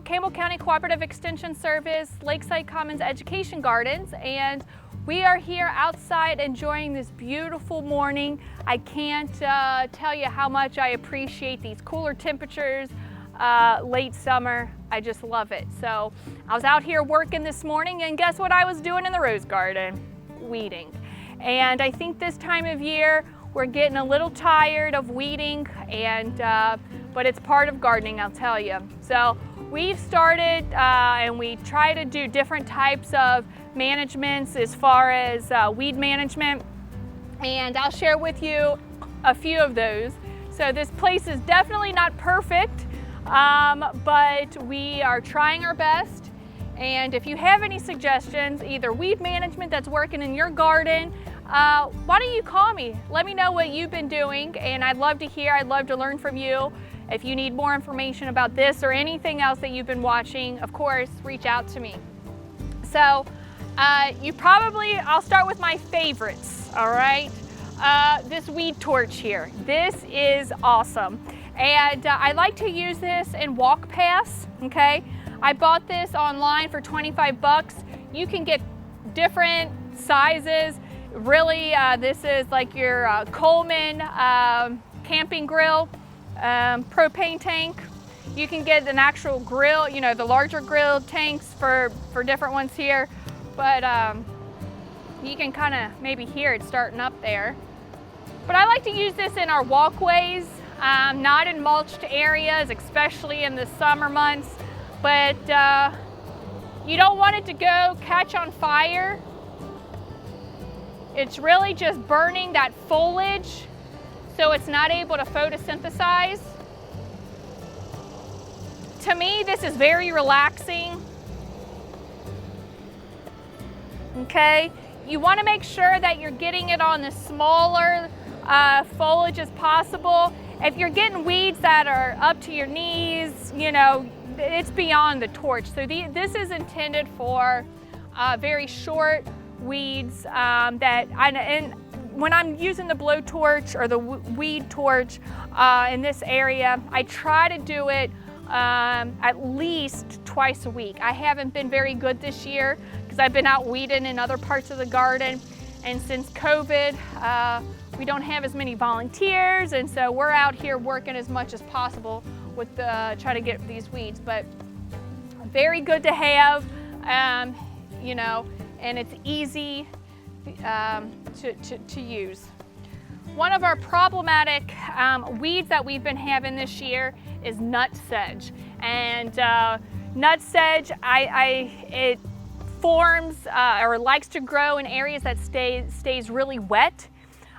Campbell County Cooperative Extension Service, Lakeside Commons Education Gardens, and we are here outside enjoying this beautiful morning. I can't tell you how much I appreciate these cooler temperatures, late summer. I just love it. So I was out here working this morning, and guess what I was doing in the rose garden? Weeding. And I think this time of year we're getting a little tired of weeding, and but it's part of gardening, I'll tell you. So we've started and we try to do different types of managements as far as weed management, and I'll share with you a few of those. So this place is definitely not perfect, but we are trying our best. And if you have any suggestions, either weed management that's working in your garden, why don't you call me? Let me know what you've been doing, and I'd love to hear, I'd love to learn from you. If you need more information about this or anything else that you've been watching, of course, reach out to me. So I'll start with my favorites, all right? This weed torch here. This is awesome. And I like to use this in walk paths, okay? I bought this online for 25 bucks. You can get different sizes. Really, this is like your Coleman camping grill, propane tank. You can get an actual grill, you know, the larger grill tanks for different ones here. But you can kind of maybe hear it starting up there. But I like to use this in our walkways, not in mulched areas, especially in the summer months. But you don't want it to go catch on fire. It's really just burning that foliage, so it's not able to photosynthesize. To me, this is very relaxing. Okay, you want to make sure that you're getting it on the smaller foliage as possible. If you're getting weeds that are up to your knees, you know, it's beyond the torch. So this is intended for very short weeds and when I'm using the blowtorch or the weed torch in this area, I try to do it at least twice a week. I haven't been very good this year because I've been out weeding in other parts of the garden, and since COVID we don't have as many volunteers, and so we're out here working as much as possible with try to get these weeds. But very good to have, you know, and it's easy to use. One of our problematic weeds that we've been having this year is nutsedge. And nutsedge, it forms or likes to grow in areas that stays really wet.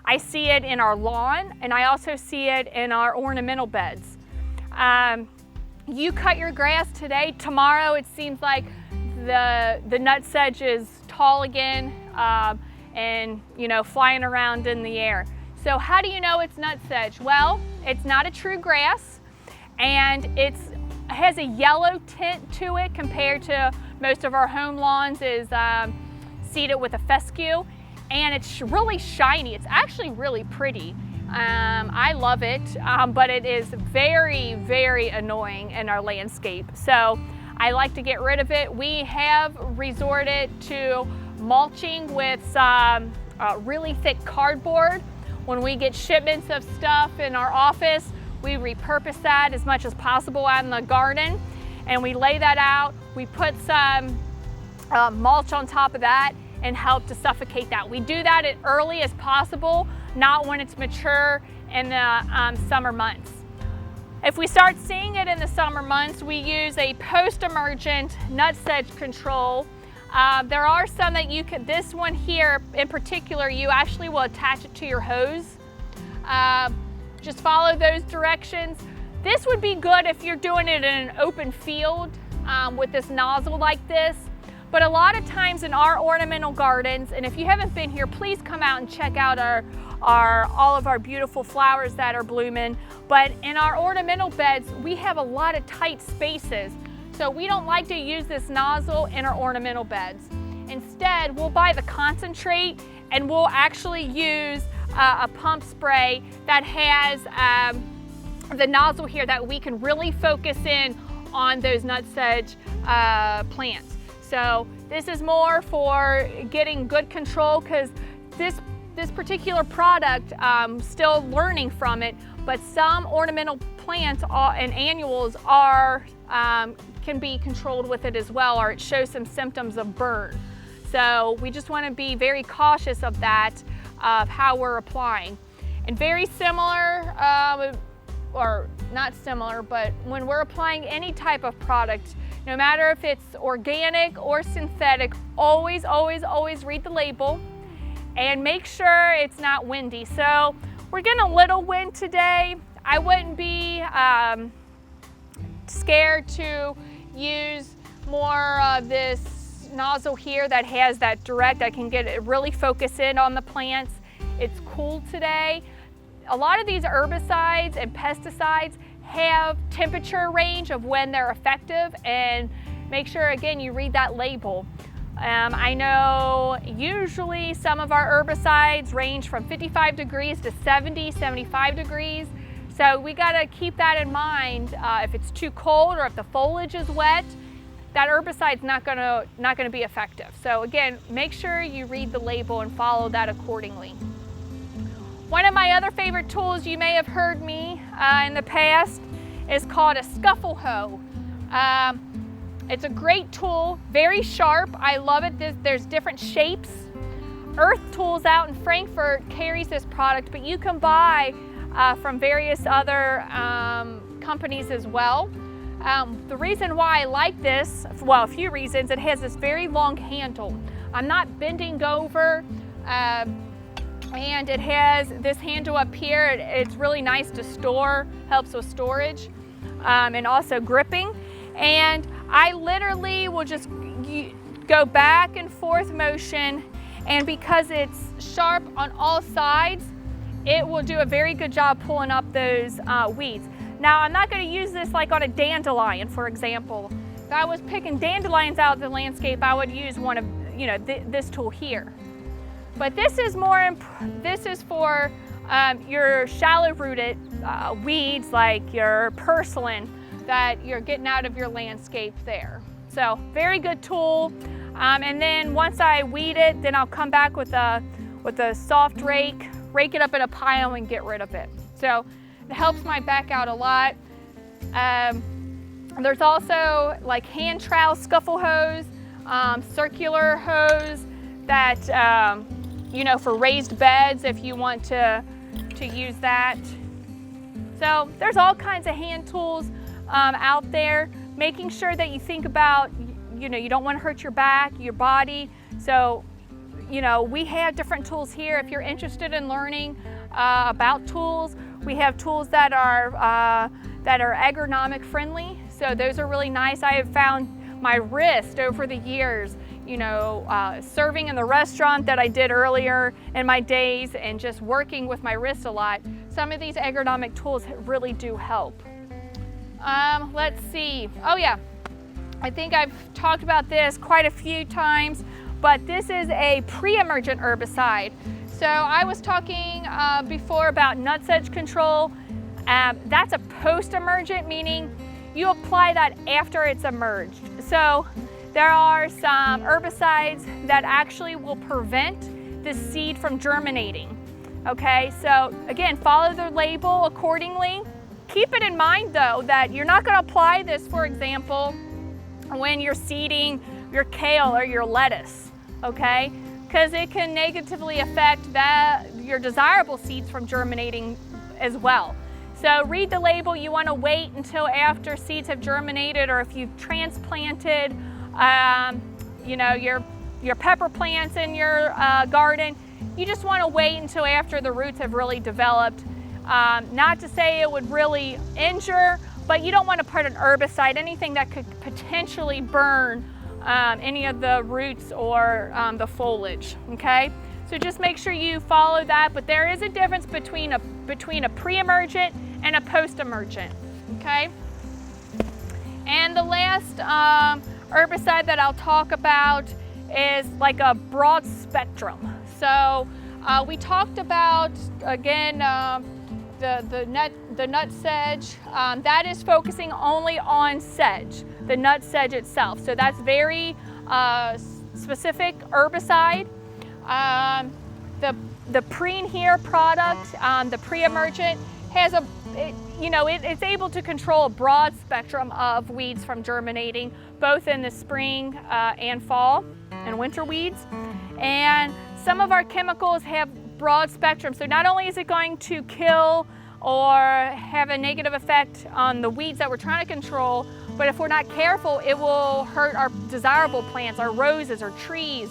I see it in our lawn, and I also see it in our ornamental beds. You cut your grass today, tomorrow it seems like the nutsedge is tall again and, you know, flying around in the air. So how do you know it's nutsedge? Well, it's not a true grass, and it has a yellow tint to it compared to most of our home lawns is seeded with a fescue, and it's really shiny. It's actually really pretty. I love it, but it is very, very annoying in our landscape. So I like to get rid of it. We have resorted to mulching with some really thick cardboard. When we get shipments of stuff in our office, we repurpose that as much as possible out in the garden, and we lay that out. We put some mulch on top of that and help to suffocate that. We do that as early as possible, not when it's mature in the summer months. If we start seeing it in the summer months, we use a post-emergent nutsedge control. There are some that you can, this one here in particular, you actually will attach it to your hose. Just follow those directions. This would be good if you're doing it in an open field with this nozzle like this. But a lot of times in our ornamental gardens, and if you haven't been here, please come out and check out all of our beautiful flowers that are blooming. But in our ornamental beds, we have a lot of tight spaces. So we don't like to use this nozzle in our ornamental beds. Instead, we'll buy the concentrate, and we'll actually use a pump spray that has the nozzle here that we can really focus in on those nutsedge plants. So this is more for getting good control, because this particular product, still learning from it, but some ornamental plants and annuals can be controlled with it as well, or it shows some symptoms of burn. So we just want to be very cautious of that, of how we're applying. And very similar, or not similar, but when we're applying any type of product, no matter if it's organic or synthetic, always, always, always read the label and make sure it's not windy. So we're getting a little wind today. I wouldn't be scared to use more of this nozzle here that has that direct. I can get it really focus in on the plants. It's cool today. A lot of these herbicides and pesticides have temperature range of when they're effective, and make sure again you read that label. I know usually some of our herbicides range from 55 degrees to 70, 75 degrees. So we got to keep that in mind. If it's too cold or if the foliage is wet, that herbicide's not gonna be effective. So again, make sure you read the label and follow that accordingly. One of my other favorite tools, you may have heard me in the past, is called a scuffle hoe. It's a great tool, very sharp. I love it. There's different shapes. Earth Tools out in Frankfurt carries this product, but you can buy from various other companies as well. The reason why I like this, well, a few reasons. It has this very long handle. I'm not bending over, and it has this handle up here. It's really nice to store, helps with storage, and also gripping. And I literally will just go back and forth motion, and because it's sharp on all sides, it will do a very good job pulling up those weeds. Now, I'm not going to use this like on a dandelion, for example. If I was picking dandelions out of the landscape, I would use one of, this tool here. But this is for your shallow-rooted weeds like your purslane that you're getting out of your landscape there. So very good tool. And then once I weed it, then I'll come back with a soft rake it up in a pile and get rid of it. So it helps my back out a lot. There's also like hand trowel scuffle hose, circular hose that, for raised beds if you want to use that. So there's all kinds of hand tools out there, making sure that you think about, you don't want to hurt your back, your body. So, we have different tools here. If you're interested in learning about tools, we have tools that are ergonomic friendly. So those are really nice. I have found my wrist over the years, serving in the restaurant that I did earlier in my days and just working with my wrist a lot. Some of these ergonomic tools really do help. Let's see. Oh yeah, I think I've talked about this quite a few times, but this is a pre-emergent herbicide. So I was talking before about nutsedge control. That's a post-emergent, meaning you apply that after it's emerged. So there are some herbicides that actually will prevent the seed from germinating. Okay, so again, follow the label accordingly. Keep it in mind though that you're not going to apply this, for example, when you're seeding your kale or your lettuce, okay? Because it can negatively affect your desirable seeds from germinating as well. So read the label. You want to wait until after seeds have germinated, or if you've transplanted, your pepper plants in your garden, you just want to wait until after the roots have really developed. Not to say it would really injure, but you don't want to put an herbicide, anything that could potentially burn any of the roots or the foliage, okay? So just make sure you follow that, but there is a difference between a pre-emergent and a post-emergent, okay? And the last herbicide that I'll talk about is like a broad spectrum. So we talked about, again, the nut sedge, that is focusing only on sedge, the nut sedge itself. So that's very specific herbicide. The Preen here product, the pre-emergent, has it's able to control a broad spectrum of weeds from germinating, both in the spring and fall and winter weeds. And some of our chemicals have broad spectrum. So not only is it going to kill or have a negative effect on the weeds that we're trying to control, but if we're not careful, it will hurt our desirable plants, our roses, our trees.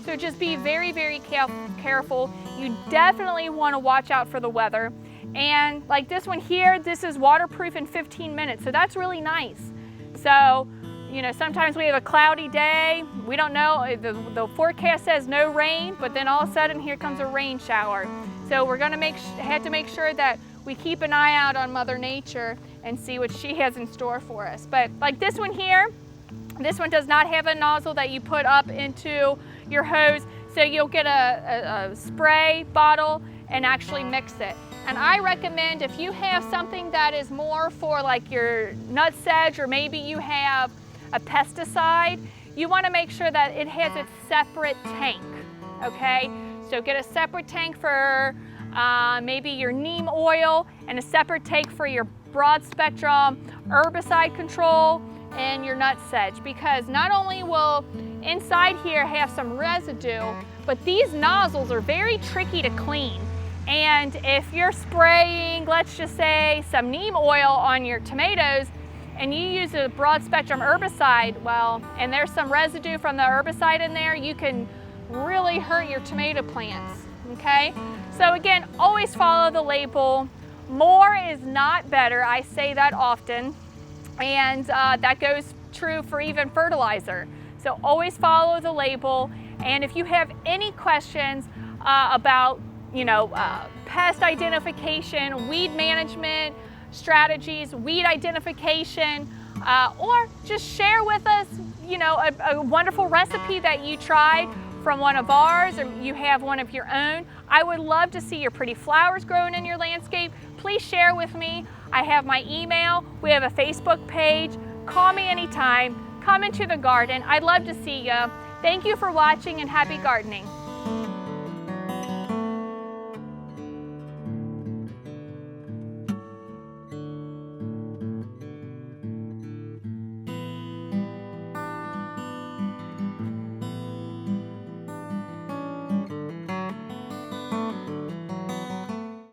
So just be very, very careful. You definitely want to watch out for the weather. And like this one here, this is waterproof in 15 minutes. So that's really nice. So, sometimes we have a cloudy day. We don't know, the forecast says no rain, but then all of a sudden here comes a rain shower. So we're going to have to make sure that we keep an eye out on Mother Nature and see what she has in store for us. But like this one here, this one does not have a nozzle that you put up into your hose. So you'll get a spray bottle and actually mix it. And I recommend if you have something that is more for like your nut sedge, or maybe you have a pesticide, you want to make sure that it has its separate tank, okay? So get a separate tank for maybe your neem oil, and a separate tank for your broad spectrum herbicide control and your nut sedge, because not only will inside here have some residue, but these nozzles are very tricky to clean. And if you're spraying, let's just say, some neem oil on your tomatoes, and you use a broad spectrum herbicide, well, and there's some residue from the herbicide in there, you can really hurt your tomato plants, okay? So again, always follow the label. More is not better, I say that often, and that goes true for even fertilizer. So always follow the label, and if you have any questions about pest identification, weed management strategies, weed identification, or just share with us, a wonderful recipe that you tried from one of ours, or you have one of your own. I would love to see your pretty flowers growing in your landscape. Please share with me. I have my email. We have a Facebook page. Call me anytime. Come into the garden. I'd love to see you. Thank you for watching, and happy gardening.